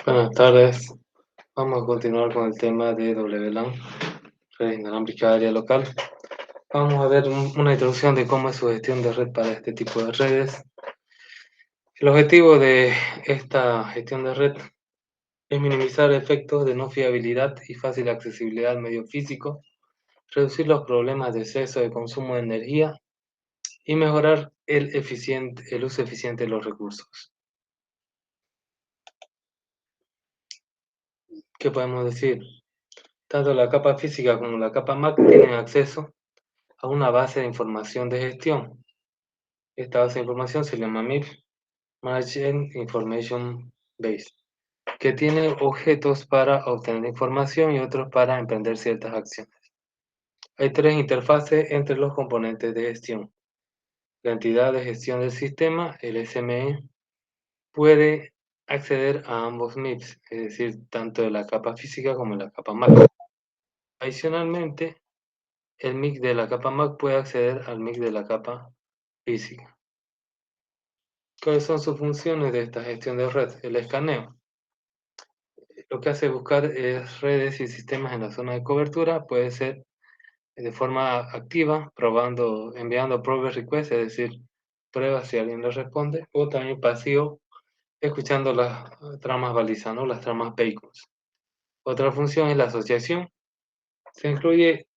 Buenas tardes. Vamos a continuar con el tema de WLAN, red inalámbrica área local. Vamos a ver una introducción de cómo es su gestión de red para este tipo de redes. El objetivo de esta gestión de red es minimizar efectos de no fiabilidad y fácil accesibilidad al medio físico, reducir los problemas de exceso de consumo de energía y mejorar el uso eficiente de los recursos. ¿Qué podemos decir? Tanto la capa física como la capa MAC tienen acceso a una base de información de gestión. Esta base de información se llama MIB, Management Information Base, que tiene objetos para obtener información y otros para emprender ciertas acciones. Hay tres interfaces entre los componentes de gestión. La entidad de gestión del sistema, el SME, puede acceder a ambos MIBs, es decir, tanto de la capa física como de la capa MAC. Adicionalmente, el MIC de la capa MAC puede acceder al MIC de la capa física. ¿Cuáles son sus funciones de esta gestión de red? El escaneo. Lo que hace buscar redes y sistemas en la zona de cobertura. Puede ser de forma activa, enviando progress requests, es decir, pruebas si alguien le responde, o también pasivo, escuchando las tramas baliza, ¿no? Las tramas beacons. Otra función es la asociación. Se incluye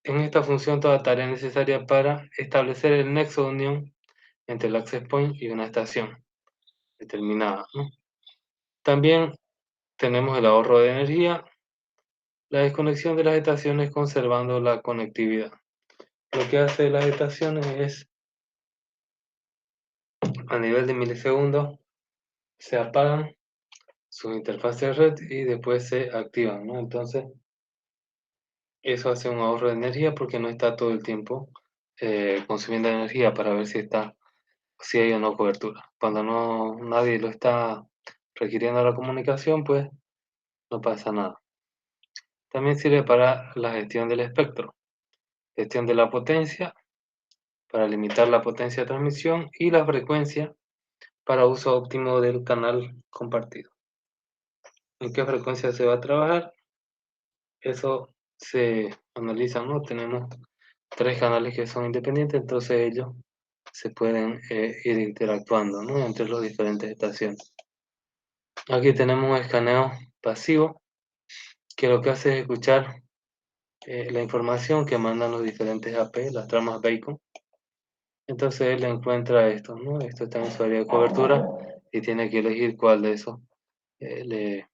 en esta función toda tarea necesaria para establecer el nexo de unión entre el access point y una estación determinada, ¿no? También tenemos el ahorro de energía, la desconexión de las estaciones conservando la conectividad. Lo que hace las estaciones es, a nivel de milisegundos, se apagan sus interfaces de red y después se activan, ¿no? Entonces, eso hace un ahorro de energía porque no está todo el tiempo consumiendo energía para ver si hay o no cobertura. Cuando nadie lo está requiriendo la comunicación, pues no pasa nada. También sirve para la gestión del espectro, gestión de la potencia, para limitar la potencia de transmisión y la frecuencia para uso óptimo del canal compartido. ¿En qué frecuencia se va a trabajar? Eso se analiza, ¿no? Tenemos tres canales que son independientes, entonces ellos se pueden ir interactuando, ¿no? Entre las diferentes estaciones. Aquí tenemos un escaneo pasivo, que lo que hace es escuchar la información que mandan los diferentes AP, las tramas Bacon. Entonces él encuentra esto, ¿no? Esto está en su área de cobertura y tiene que elegir cuál de esos le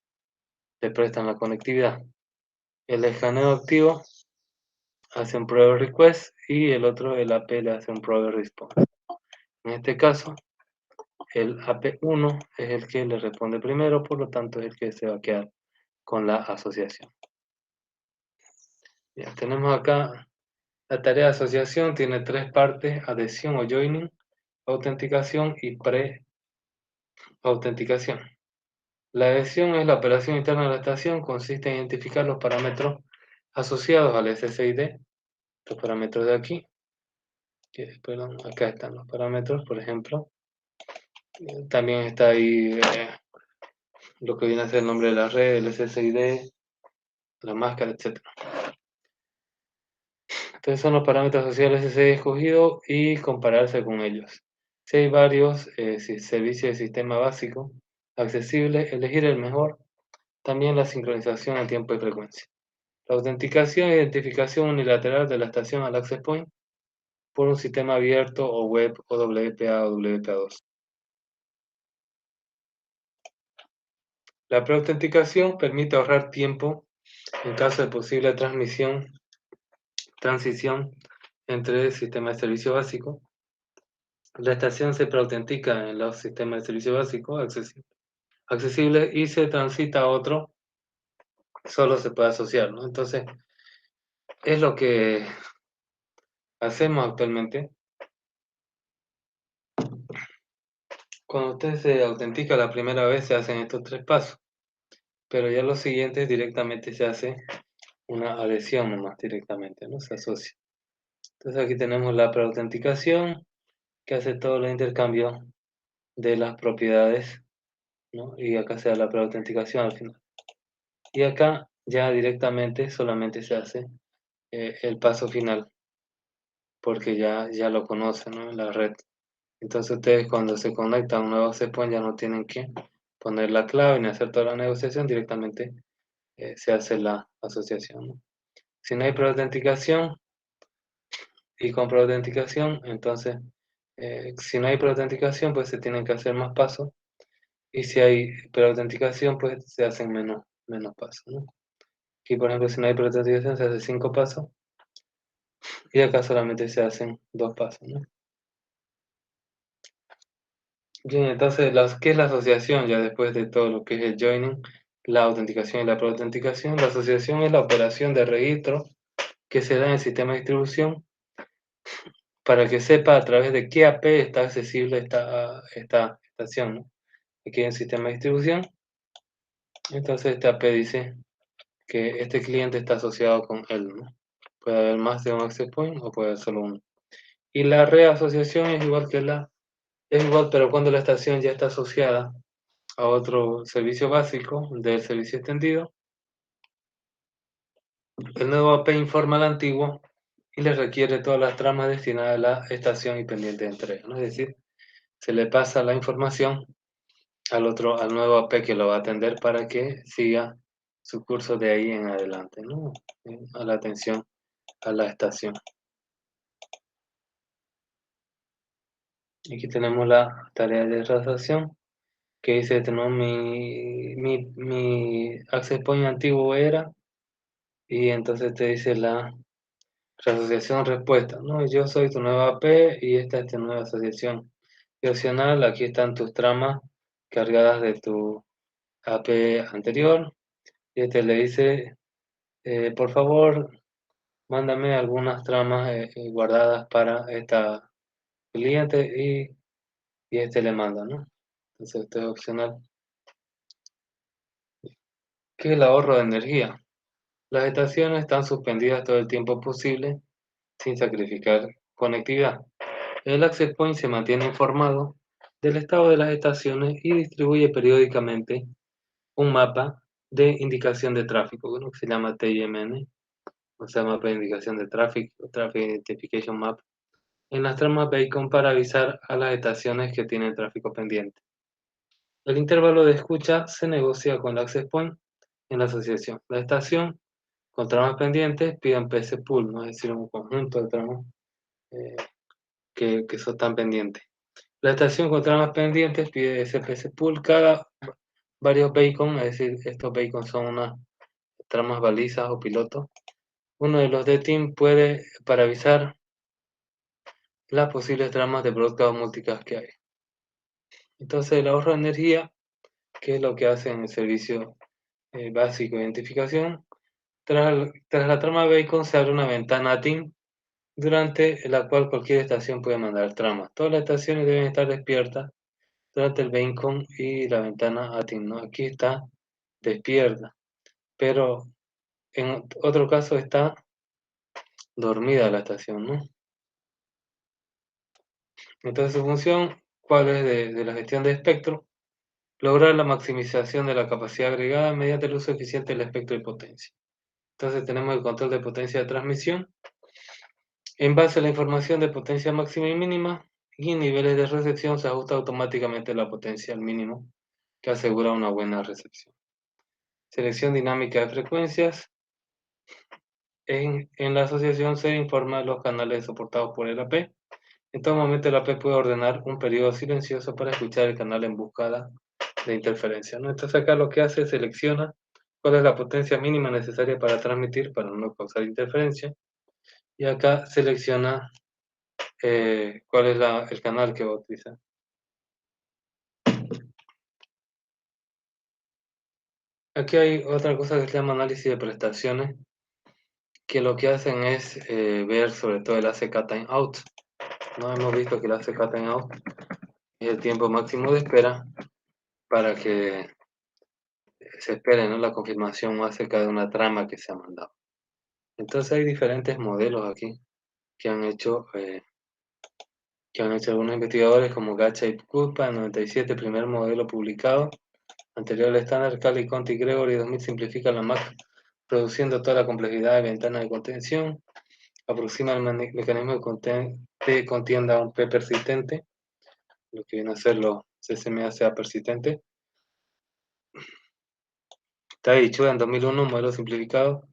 prestan la conectividad. El escaneo activo hace un progress request y el otro, el AP, le hace un progress response. En este caso, el AP1 es el que le responde primero, por lo tanto es el que se va a quedar con la asociación. Ya tenemos acá la tarea de asociación, tiene tres partes: adhesión o joining, autenticación y pre-autenticación. La adhesión es la operación interna de la estación, consiste en identificar los parámetros asociados al SSID, los parámetros de aquí, perdón, acá están los parámetros, por ejemplo. También está ahí lo que viene a ser el nombre de la red, el SSID, la máscara, etc. Entonces son los parámetros asociados al SSID escogido y compararse con ellos. Si hay varios servicios de sistema básico accesibles, elegir el mejor. También la sincronización a tiempo y frecuencia. La autenticación e identificación unilateral de la estación al access point por un sistema abierto o web o WPA o WPA2. La preautenticación permite ahorrar tiempo en caso de posible transición entre sistemas de servicio básico. La estación se preautentica en los sistemas de servicio básico accesibles y se transita a otro, solo se puede asociar, ¿no? Entonces, es lo que hacemos actualmente. Cuando usted se autentica la primera vez, se hacen estos tres pasos, pero ya los siguientes directamente se hace una adhesión nomás directamente, ¿no? Se asocia. Entonces aquí tenemos la preautenticación, que hace todo el intercambio de las propiedades ¿no? Y acá se da la preautenticación al final. Y acá ya directamente solamente se hace el paso final, porque ya lo conocen, ¿no? En la red. Entonces ustedes cuando se conectan a un nuevo access ya no tienen que poner la clave ni hacer toda la negociación, directamente se hace la asociación, ¿no? Si no hay preautenticación y con preautenticación, entonces si no hay preautenticación, pues se tienen que hacer más pasos. Y si hay preautenticación, pues se hacen menos pasos, ¿no? Aquí, por ejemplo, si no hay preautenticación, se hace 5 pasos. Y acá solamente se hacen 2 pasos, ¿no? Bien, entonces, ¿qué es la asociación? Ya después de todo lo que es el joining, la autenticación y la preautenticación, la asociación es la operación de registro que se da en el sistema de distribución para que sepa a través de qué AP está accesible esta estación, ¿no? Aquí en el sistema de distribución, entonces este AP dice que este cliente está asociado con él, ¿no? Puede haber más de un access point o puede haber solo uno. Y la reasociación es igual es igual, pero cuando la estación ya está asociada a otro servicio básico del servicio extendido, el nuevo AP informa al antiguo y le requiere todas las tramas destinadas a la estación y pendiente de entrega, ¿no? Es decir, se le pasa la información al nuevo AP que lo va a atender para que siga su curso de ahí en adelante, ¿no? A la atención a la estación. Aquí tenemos la tarea de redacción que dice, tenemos mi access point antiguo era, y entonces te dice la asociación respuesta, ¿no? Yo soy tu nueva AP y esta es tu nueva asociación. Y opcional, aquí están tus tramas cargadas de tu AP anterior. Y este le dice, por favor, mándame algunas tramas guardadas para esta cliente y este le manda, ¿no? Entonces esto es opcional. ¿Qué es el ahorro de energía? Las estaciones están suspendidas todo el tiempo posible sin sacrificar conectividad. El access point se mantiene informado del estado de las estaciones y distribuye periódicamente un mapa de indicación de tráfico, ¿no? Que se llama TIMN, o sea, mapa de indicación de tráfico, Traffic Identification Map, en las tramas Beacon para avisar a las estaciones que tienen tráfico pendiente. El intervalo de escucha se negocia con el access point en la asociación. La estación con tramas pendientes pide un PC pool, ¿no? Es decir, un conjunto de tramas eh, que son tan pendientes. La estación con tramas pendientes pide SPC pool cada varios beacon, es decir, estos beacons son unas tramas balizas o pilotos. Uno de los de team puede para avisar las posibles tramas de broadcast multicast que hay. Entonces el ahorro de energía, que es lo que hace en el servicio básico de identificación, tras la trama beacon se abre una ventana team durante la cual cualquier estación puede mandar tramas. Todas las estaciones deben estar despiertas durante el beacon y la ventana ATIM, ¿no? Aquí está despierta, pero en otro caso está dormida la estación, ¿no? Entonces su función, ¿cuál es de la gestión de espectro? Lograr la maximización de la capacidad agregada mediante el uso eficiente del espectro de potencia. Entonces tenemos el control de potencia de transmisión. En base a la información de potencia máxima y mínima y niveles de recepción se ajusta automáticamente la potencia al mínimo que asegura una buena recepción. Selección dinámica de frecuencias. En la asociación se informa de los canales soportados por el AP. En todo momento el AP puede ordenar un periodo silencioso para escuchar el canal en búsqueda de interferencia, ¿no? Entonces acá lo que hace es selecciona cuál es la potencia mínima necesaria para transmitir para no causar interferencia. Y acá selecciona cuál es el canal que va a utilizar. Aquí hay otra cosa que se llama análisis de prestaciones, que lo que hacen es ver sobre todo el ACK timeout. No hemos visto que el ACK timeout es el tiempo máximo de espera para que se espere, ¿no?, la confirmación acerca de una trama que se ha mandado. Entonces hay diferentes modelos aquí que han hecho, algunos investigadores como Gacha y Culpa en 97, primer modelo publicado, Anterior al estándar, Cali, Conti y Gregory 2000 simplifican la MAC, reduciendo toda la complejidad de ventanas de contención, aproxima el mecanismo de contienda a un P persistente, lo que viene a ser los CCMA persistente. Taichuan en 2001, modelo simplificado,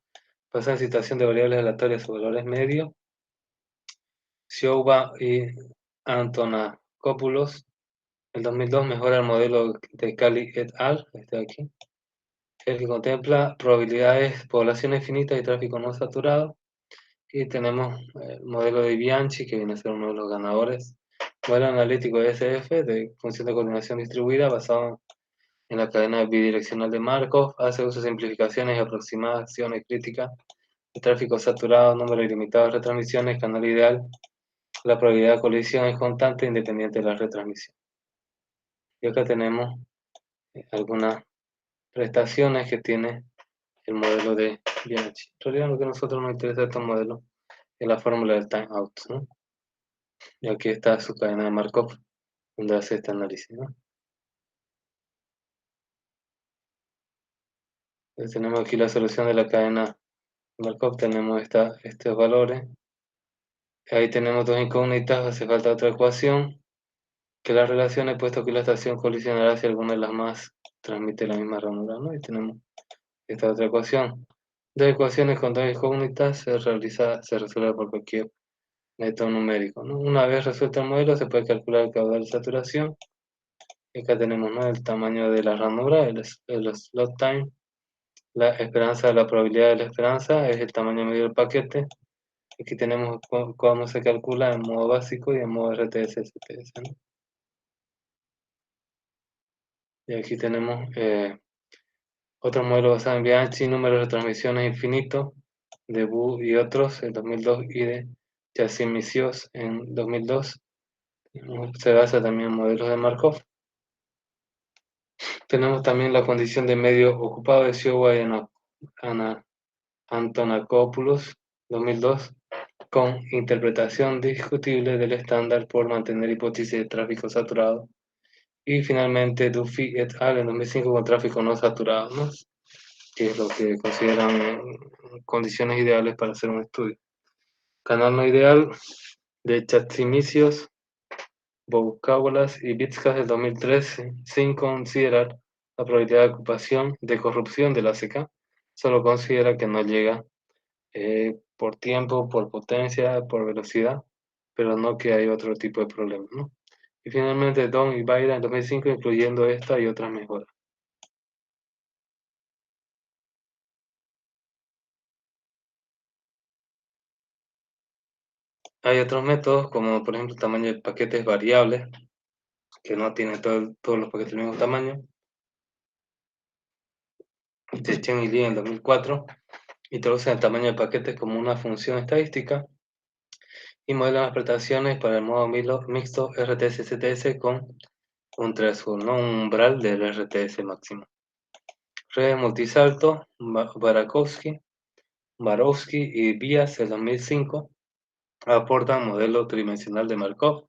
basado en situación de variables aleatorias o valores medios. Xiaoba y Antonakopoulos, en 2002, mejora el modelo de Cali et al., este de aquí, el que contempla probabilidades, poblaciones finitas y tráfico no saturado. Y tenemos el modelo de Bianchi, que viene a ser uno de los ganadores. Modelo analítico de SF, de función de coordinación distribuida, basado en la cadena bidireccional de Markov, hace uso de simplificaciones y aproximaciones críticas de tráfico saturado, número ilimitado de retransmisiones, canal ideal. La probabilidad de colisión es constante independiente de la retransmisión. Y acá tenemos algunas prestaciones que tiene el modelo de Bianchi. En realidad lo que a nosotros nos interesa de estos modelos es la fórmula del timeout, ¿no? Y aquí está su cadena de Markov, donde hace este análisis, ¿no? Entonces tenemos aquí la solución de la cadena de Markov, tenemos estos valores. Ahí tenemos dos incógnitas, hace falta otra ecuación, que las relaciones, puesto que la estación colisionará si alguna de las más transmite la misma ranura, ¿no? Y tenemos esta otra ecuación. Dos ecuaciones con dos incógnitas se resuelve por cualquier método numérico, ¿no? Una vez resuelto el modelo, se puede calcular el caudal de saturación. Acá tenemos, ¿no?, el tamaño de la ranura, el slot time. La esperanza, la probabilidad de la esperanza es el tamaño medio del paquete. Aquí tenemos cómo se calcula en modo básico y en modo RTS-STS, ¿no? Y aquí tenemos otro modelo basado en Bianchi, número de transmisiones infinito, de Wu y otros en 2002 y de Yassimisios en 2002. Se basa también en modelos de Markov. Tenemos también la condición de medio ocupado de Siowa y Antonakopoulos 2002, con interpretación discutible del estándar por mantener hipótesis de tráfico saturado. Y finalmente Duffy et al. En 2005 con tráfico no saturado, ¿no?, que es lo que consideran condiciones ideales para hacer un estudio. Canal no ideal de Chatsimisios, Boucaulas y Vitskas del 2013, sin considerar la probabilidad de ocupación de corrupción de la ACK, solo considera que no llega por tiempo, por potencia, por velocidad, pero no que hay otro tipo de problemas, ¿no? Y finalmente Don y Baira en 2005, incluyendo esta y otras mejoras. Hay otros métodos, como por ejemplo el tamaño de paquetes variables, que no tienen todos los paquetes del mismo tamaño. De Chen y Lee en 2004, introducen el tamaño de paquetes como una función estadística y modelan las prestaciones para el modo mixto RTS-STS con un threshold, ¿no?, un umbral del RTS máximo. Redes multisalto, Barowski y Bias en 2005 aportan modelo tridimensional de Markov,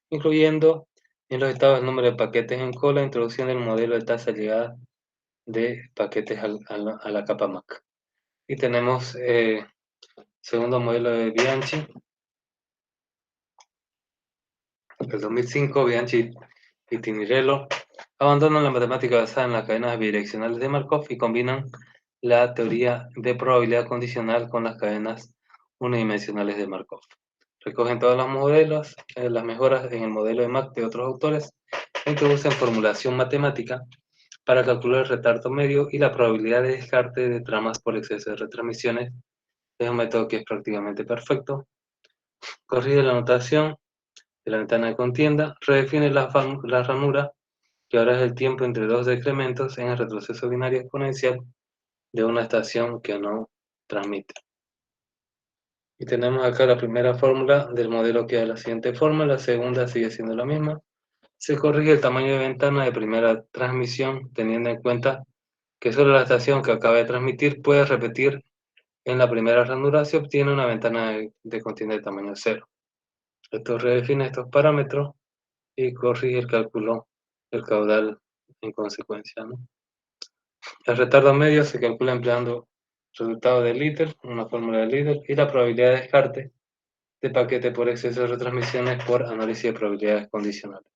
incluyendo en los estados el número de paquetes en cola, introduciendo el modelo de tasa de llegada de paquetes a la capa MAC. Y tenemos segundo modelo de Bianchi. En el 2005, Bianchi y Tinirello abandonan la matemática basada en las cadenas bidireccionales de Markov y combinan la teoría de probabilidad condicional con las cadenas unidimensionales de Markov. Recogen todos los modelos, las mejoras en el modelo de MAC de otros autores, e introducen formulación matemática para calcular el retardo medio y la probabilidad de descarte de tramas por exceso de retransmisiones. Es un método que es prácticamente perfecto. Corrige la notación de la ventana de contienda, redefine la ranura, que ahora es el tiempo entre dos decrementos en el retroceso binario exponencial de una estación que no transmite. Y tenemos acá la primera fórmula del modelo, que es de la siguiente forma, la segunda sigue siendo la misma. Se corrige el tamaño de ventana de primera transmisión, teniendo en cuenta que solo la estación que acaba de transmitir puede repetir en la primera ranura. Se obtiene una ventana de contienda de tamaño cero. Esto redefine estos parámetros y corrige el cálculo del caudal en consecuencia, ¿no? El retardo medio se calcula empleando el resultado de Little, una fórmula de Little, y la probabilidad de descarte de paquete por exceso de retransmisiones por análisis de probabilidades condicionales.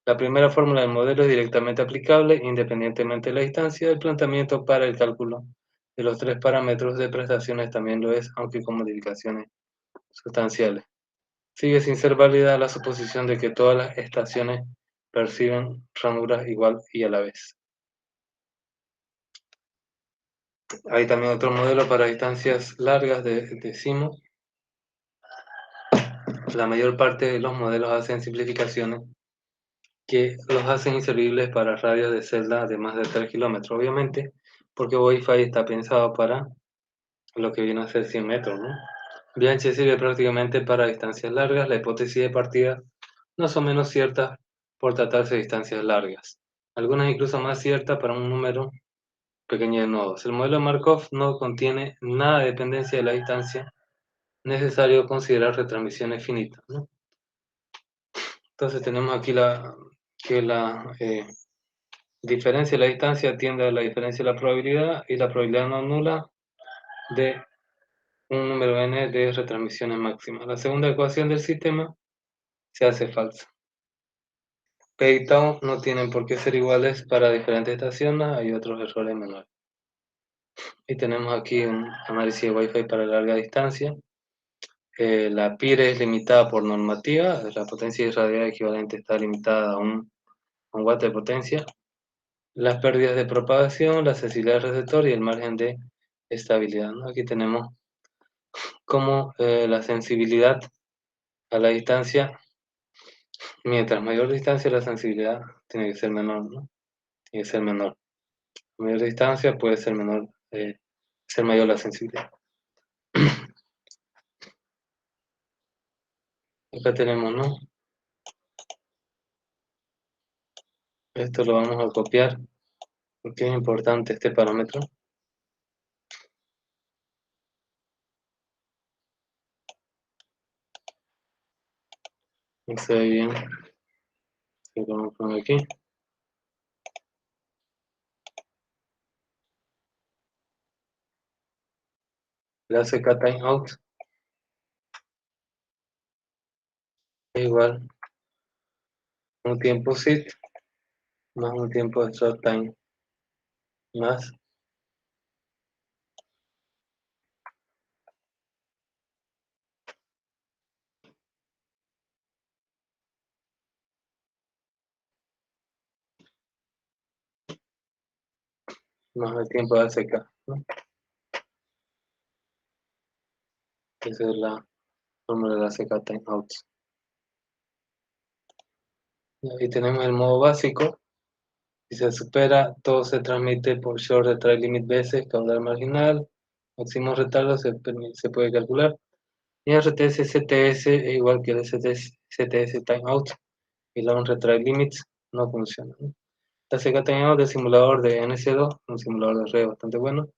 La primera fórmula del modelo es directamente aplicable independientemente de la distancia. El planteamiento para el cálculo de los tres parámetros de prestaciones también lo es, aunque con modificaciones sustanciales. Sigue sin ser válida la suposición de que todas las estaciones perciben ranuras igual y a la vez. Hay también otro modelo para distancias largas de SIMO. La mayor parte de los modelos hacen simplificaciones que los hacen inservibles para radios de celda de más de 3 kilómetros, obviamente, porque Wi-Fi está pensado para lo que viene a ser 100 metros, ¿no? VH sirve prácticamente para distancias largas. La hipótesis de partida no son menos ciertas por tratarse de distancias largas, algunas incluso más ciertas para un número pequeño de nodos. El modelo de Markov no contiene nada de dependencia de la distancia, necesario considerar retransmisiones finitas, ¿no? Entonces tenemos aquí que la diferencia de la distancia tiende a la diferencia de la probabilidad, y la probabilidad no nula de un número n de retransmisiones máximas. La segunda ecuación del sistema se hace falsa. P y tau no tienen por qué ser iguales para diferentes estaciones, hay otros errores menores. Y tenemos aquí un análisis de Wi-Fi para larga distancia. La PIR es limitada por normativa, la potencia irradiada equivalente está limitada a un watt de potencia. Las pérdidas de propagación, la sensibilidad del receptor y el margen de estabilidad, ¿no? Aquí tenemos como la sensibilidad a la distancia, mientras mayor distancia la sensibilidad tiene que ser menor, ¿no? Tiene que ser menor. A mayor distancia puede ser menor, ser mayor la sensibilidad. Acá tenemos, ¿no? Esto lo vamos a copiar porque es importante este parámetro. No se ve bien. Lo vamos a poner aquí. El ACK timeout es igual a un tiempo sit más un tiempo de start time más el tiempo de ACK, ¿no? Esa es la fórmula del ACK timeout. Ahí tenemos el modo básico. Si se supera, todo se transmite por short retry limit veces caudal marginal. Máximo retardo se puede calcular. Y RTS CTS es igual que el CTS timeout, y la on retry limits no funciona, ¿no? La CK timeout del simulador de NC2, un simulador de red bastante bueno,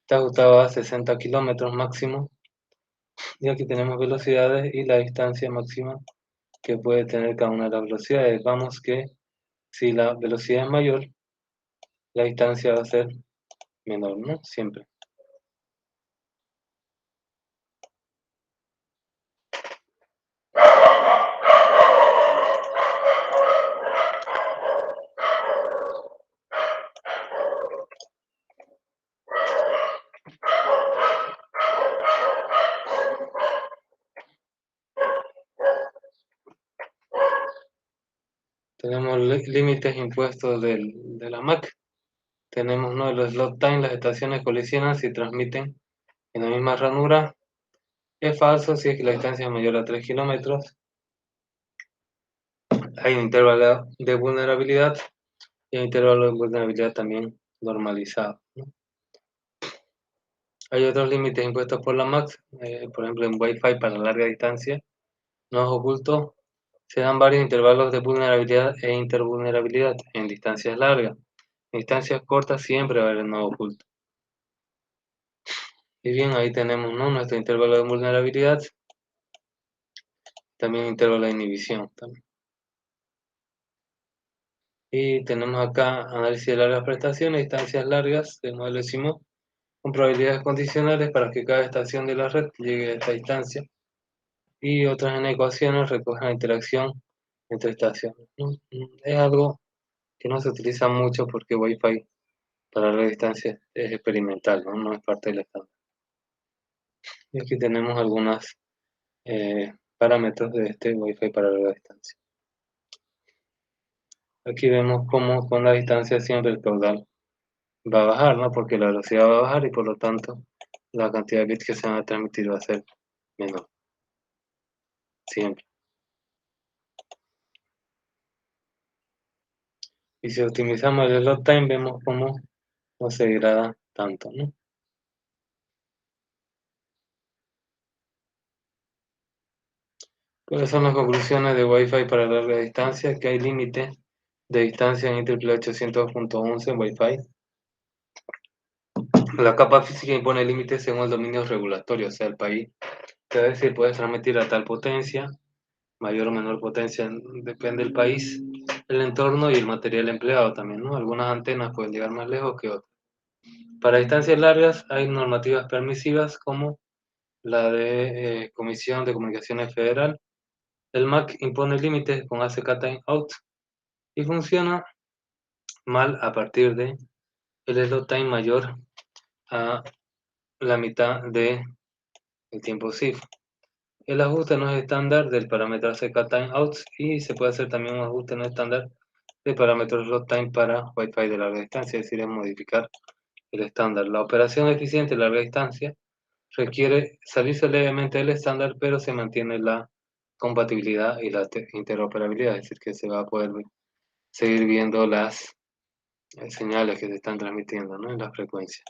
está ajustado a 60 kilómetros máximo. Y aquí tenemos velocidades y la distancia máxima que puede tener cada una de las velocidades. Vamos que si la velocidad es mayor, la distancia va a ser menor, ¿no? Siempre. Tenemos límites impuestos de la MAC. Tenemos, ¿no? Los slot time, las estaciones colisionan si transmiten en la misma ranura. Es falso si es que la distancia es mayor a 3 kilómetros. Hay un intervalo de vulnerabilidad y un intervalo de vulnerabilidad también normalizado, ¿no? Hay otros límites impuestos por la MAC, por ejemplo en Wi-Fi para larga distancia, nodos ocultos. Se dan varios intervalos de vulnerabilidad e intervulnerabilidad en distancias largas. En distancias cortas siempre va a haber nodo oculto. Y bien, ahí tenemos, ¿no? Nuestro intervalo de vulnerabilidad, también intervalo de inhibición. También. Y tenemos acá análisis de largas prestaciones, distancias largas del modelo de Simon, con probabilidades condicionales para que cada estación de la red llegue a esta distancia. Y otras en ecuaciones recogen la interacción entre estaciones, ¿no? Es algo que no se utiliza mucho porque Wi-Fi para larga distancia es experimental, ¿no? No es parte del estándar. Y aquí tenemos algunos parámetros de este Wi-Fi para larga distancia. Aquí vemos cómo con la distancia siempre el caudal va a bajar, ¿no? Porque la velocidad va a bajar y por lo tanto la cantidad de bits que se van a transmitir va a ser menor, siempre. Y si optimizamos el slot time, vemos cómo no se degrada tanto, ¿no? ¿Cuáles son las conclusiones de Wi-Fi para larga distancia? Que hay límite de distancia en IEEE 802.11 en Wi-Fi. La capa física impone límites según el dominio regulatorio, o sea, el país. Te va a decir, puedes transmitir a tal potencia, mayor o menor potencia, depende del país, el entorno y el material empleado también, ¿no? Algunas antenas pueden llegar más lejos que otras. Para distancias largas hay normativas permisivas como la de Comisión de Comunicaciones Federal. El MAC impone límites con ACK Timeout y funciona mal a partir de el slot time mayor a la mitad de el tiempo SIF. El ajuste no es estándar del parámetro ACK Timeouts y se puede hacer también un ajuste no estándar de parámetros slot time para Wi-Fi de larga distancia, es decir, es modificar el estándar. La operación eficiente de larga distancia requiere salirse levemente del estándar, pero se mantiene la compatibilidad y la interoperabilidad, es decir, que se va a poder seguir viendo las señales que se están transmitiendo, ¿no? En la frecuencia.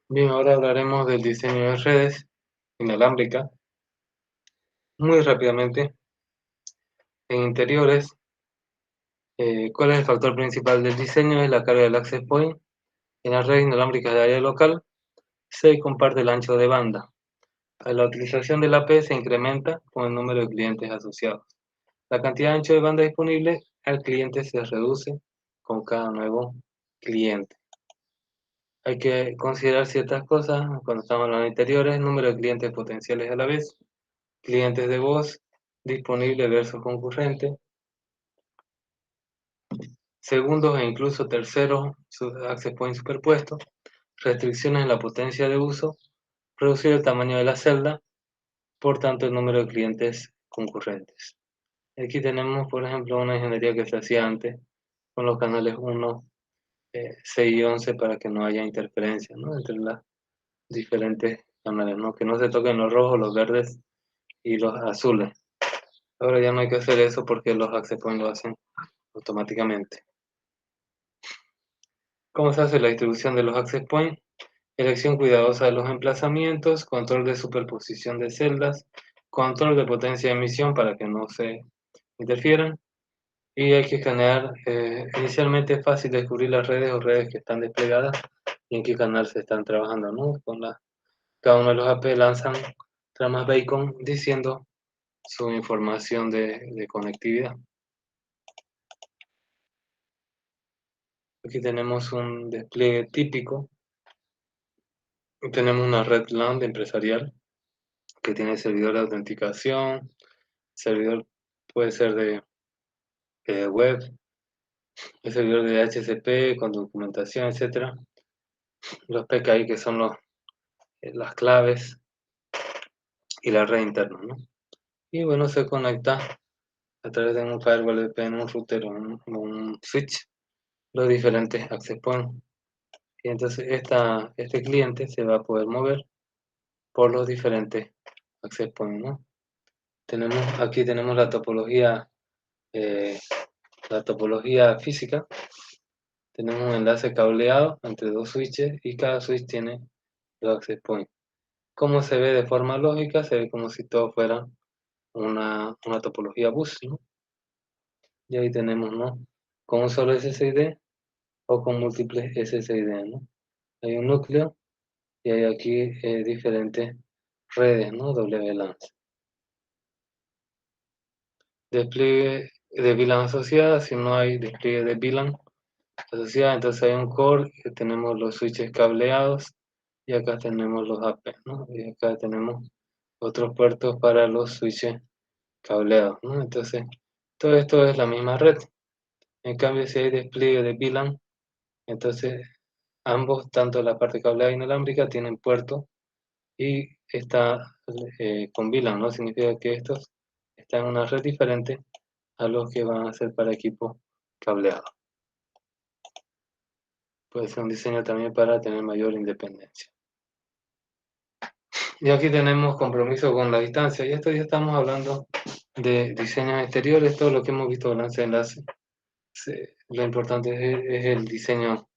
Bien, ahora hablaremos del diseño de redes inalámbricas. Muy rápidamente, en interiores, ¿cuál es el factor principal del diseño? Es la carga del access point. En las redes inalámbricas de área local se comparte el ancho de banda. La utilización de la P se incrementa con el número de clientes asociados. La cantidad de ancho de banda disponible al cliente se reduce con cada nuevo cliente. Hay que considerar ciertas cosas cuando estamos hablando de interiores: número de clientes potenciales a la vez, clientes de voz, disponible versus concurrente, segundos e incluso terceros access points superpuestos, restricciones en la potencia de uso, reducir el tamaño de la celda, por tanto el número de clientes concurrentes. Aquí tenemos, por ejemplo, una ingeniería que se hacía antes con los canales 1, 6 y 11 para que no haya interferencia, ¿no? Entre las diferentes canales, ¿no? Que no se toquen los rojos, los verdes y los azules. Ahora ya no hay que hacer eso porque los access points lo hacen automáticamente. ¿Cómo se hace la distribución de los access points? Elección cuidadosa de los emplazamientos, control de superposición de celdas, control de potencia de emisión para que no se interfieran, y hay que escanear. Inicialmente es fácil descubrir las redes o redes que están desplegadas y en qué canal se están trabajando, ¿no? Cada uno de los AP lanzan tramas Bacon diciendo su información de conectividad. Aquí tenemos un despliegue típico. Tenemos una red LAN empresarial que tiene servidor de autenticación, servidor puede ser de web, el servidor de HCP con documentación, etcétera. Los PKI que son las claves y la red interna, ¿no? Y bueno, se conecta a través de un firewall VPN, un router o un switch, los diferentes access points. Y entonces este cliente se va a poder mover por los diferentes access points, ¿no? Aquí tenemos la topología física. Tenemos un enlace cableado entre dos switches y cada switch tiene dos access points. ¿Cómo se ve de forma lógica? Se ve como si todo fuera una topología bus, ¿no? Y ahí tenemos, ¿no? Con un solo SSID o con múltiples SSID, ¿no? Hay un núcleo y hay aquí diferentes redes, ¿no? WLAN. Despliegue de VLAN asociada, si no hay despliegue de VLAN asociada, entonces hay un core, tenemos los switches cableados y acá tenemos los AP, ¿no? Y acá tenemos otros puertos para los switches cableados, ¿no? Entonces, todo esto es la misma red. En cambio, si hay despliegue de VLAN, entonces ambos, tanto la parte cableada e inalámbrica, tienen puerto y está con VLAN, ¿no? Significa que estos están en una red diferente a los que van a ser para equipo cableado. Puede ser un diseño también para tener mayor independencia. Y aquí tenemos compromiso con la distancia. Y esto ya estamos hablando de diseños exteriores, todo lo que hemos visto balance de enlace. Lo importante es el diseño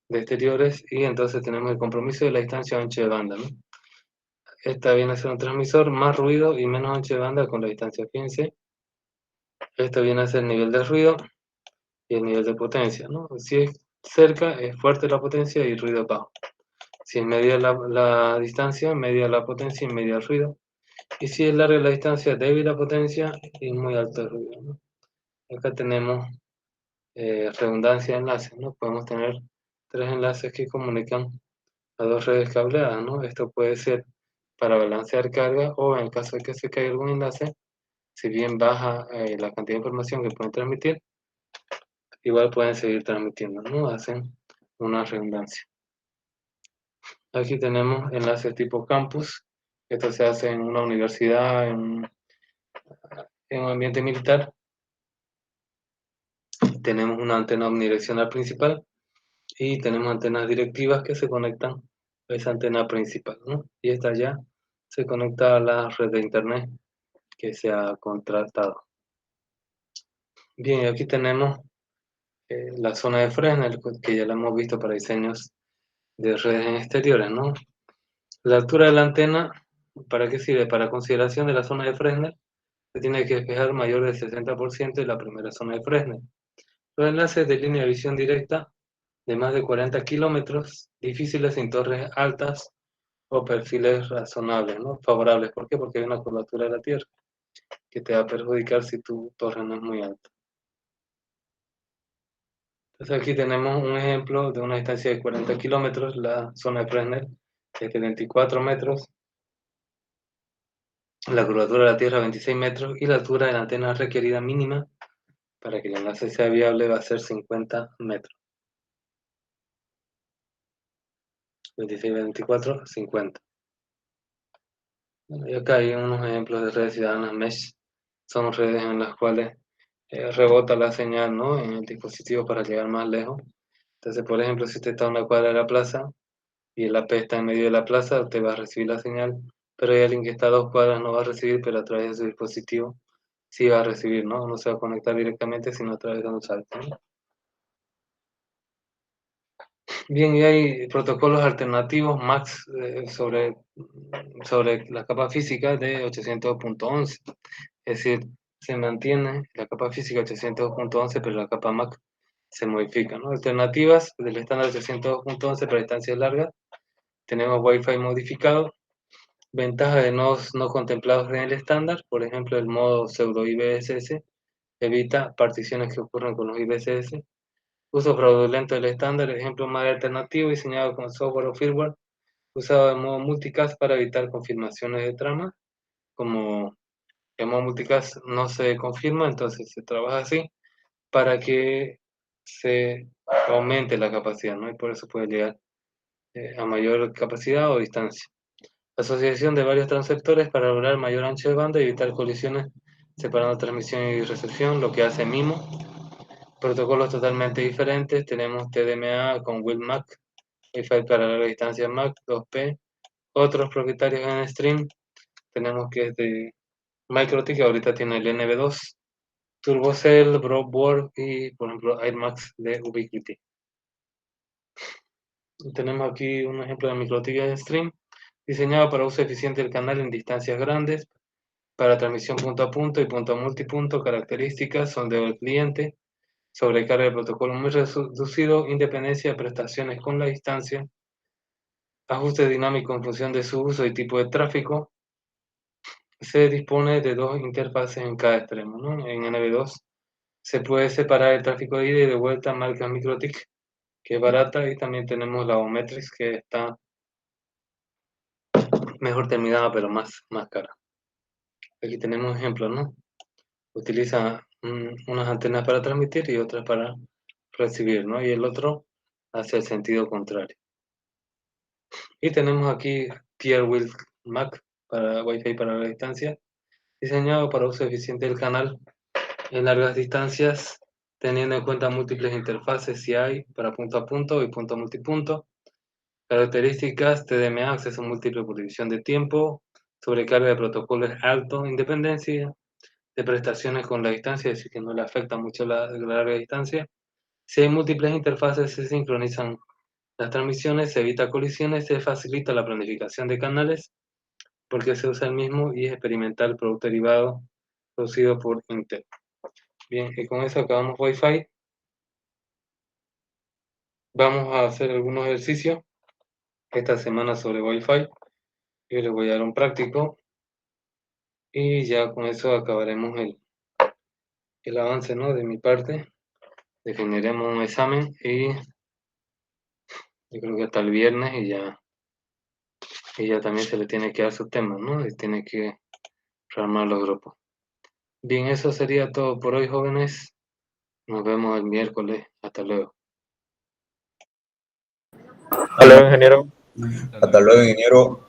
de exteriores y entonces tenemos el compromiso de la distancia ancho de banda, ¿no? Esta viene a ser un transmisor, más ruido y menos ancho de banda con la distancia. Fíjense, esto viene a ser el nivel de ruido y el nivel de potencia, ¿no? Si es cerca, es fuerte la potencia y ruido bajo. Si es media la distancia, media la potencia y media el ruido. Y si es larga la distancia, débil la potencia y muy alto el ruido, ¿no? Acá tenemos redundancia de enlaces, ¿no? Podemos tener tres enlaces que comunican a dos redes cableadas, ¿no? Esto puede ser para balancear carga o en el caso de que se caiga algún enlace, si bien baja la cantidad de información que pueden transmitir, igual pueden seguir transmitiendo, ¿no? Hacen una redundancia. Aquí tenemos enlaces tipo campus. Esto se hace en una universidad, en un ambiente militar. Tenemos una antena omnidireccional principal y tenemos antenas directivas que se conectan a esa antena principal, ¿no? Y esta ya se conecta a la red de internet que se ha contratado. Bien, y aquí tenemos la zona de Fresnel, que ya la hemos visto para diseños de redes en exteriores, ¿no? La altura de la antena, ¿para qué sirve? Para consideración de la zona de Fresnel, se tiene que despejar mayor del 60% de la primera zona de Fresnel. Los enlaces de línea de visión directa de más de 40 kilómetros, difíciles en torres altas o perfiles razonables, ¿no? Favorables. ¿Por qué? Porque hay una curvatura de la Tierra que te va a perjudicar si tu torre no es muy alta. Entonces aquí tenemos un ejemplo de una distancia de 40 kilómetros, la zona de Fresnel es de 24 metros, la curvatura de la Tierra 26 metros y la altura de la antena requerida mínima para que el enlace sea viable va a ser 50 metros. 26, 24, 50. Bueno, y acá hay unos ejemplos de redes ciudadanas mesh. Son redes en las cuales rebota la señal, ¿no? En el dispositivo para llegar más lejos. Entonces, por ejemplo, si usted está a una cuadra de la plaza y el AP está en medio de la plaza, usted va a recibir la señal, pero hay alguien que está a 2 cuadras no va a recibir, pero a través de su dispositivo sí va a recibir, ¿no? No se va a conectar directamente, sino a través de un salto, ¿no? Bien, y hay protocolos alternativos MAX sobre la capa física de 802.11. Es decir, se mantiene la capa física 802.11, pero la capa MAC se modifica, ¿no? Alternativas del estándar 802.11 para distancias largas. Tenemos Wi-Fi modificado. Ventajas de nodos no contemplados en el estándar. Por ejemplo, el modo pseudo IBSS evita particiones que ocurren con los IBSS. Uso fraudulento del estándar, ejemplo más alternativo diseñado con software o firmware, usado de modo multicast para evitar confirmaciones de trama. como llamado multicast no se confirma, entonces se trabaja así para que se aumente la capacidad, ¿no? Y por eso puede llegar a mayor capacidad o distancia. Asociación de varios transceptores para lograr mayor ancho de banda y evitar colisiones separando transmisión y recepción, lo que hace MIMO. Protocolos totalmente diferentes, tenemos TDMA con WIL-MAC, Wi-Fi para larga distancia MAC, 2P, otros propietarios en Stream, tenemos que es de MikroTik, que ahorita tiene el NB2, TurboCell, Broadboard y, por ejemplo, AirMax de Ubiquiti. Tenemos aquí un ejemplo de MikroTik en Stream, diseñado para uso eficiente del canal en distancias grandes, para transmisión punto a punto y punto a multipunto, características, sondeo del cliente, sobrecarga de protocolo muy reducido, independencia de prestaciones con la distancia, ajuste dinámico en función de su uso y tipo de tráfico. Se dispone de dos interfaces en cada extremo, ¿no? En NB2 se puede separar el tráfico de ida y de vuelta, marca MikroTik, que es barata, y también tenemos la Ometrix, que está mejor terminada, pero más cara. Aquí tenemos ejemplos, ¿no? Utiliza unas antenas para transmitir y otras para recibir, ¿no? Y el otro hace el sentido contrario. Y tenemos aquí TierWheel Mac para Wi-Fi para la distancia, diseñado para uso eficiente del canal en largas distancias, teniendo en cuenta múltiples interfaces CI para punto a punto y punto a multipunto. Características: TDMA, acceso múltiple por división de tiempo, sobrecarga de protocolos alto, independencia de prestaciones con la distancia, es decir, que no le afecta mucho la larga distancia. Si hay múltiples interfaces, se sincronizan las transmisiones, se evita colisiones, se facilita la planificación de canales, porque se usa el mismo y es experimental producto derivado producido por Intel. Bien, y con eso acabamos Wi-Fi. Vamos a hacer algunos ejercicios esta semana sobre Wi-Fi. Yo les voy a dar un práctico y ya con eso acabaremos el avance, ¿no? De mi parte. Definiremos un examen y yo creo que hasta el viernes y ya también se le tiene que dar su tema, ¿no? Y tiene que armar los grupos. Bien, eso sería todo por hoy, jóvenes. Nos vemos el miércoles. Hasta luego. Hasta luego, ingeniero. Hasta luego, ingeniero.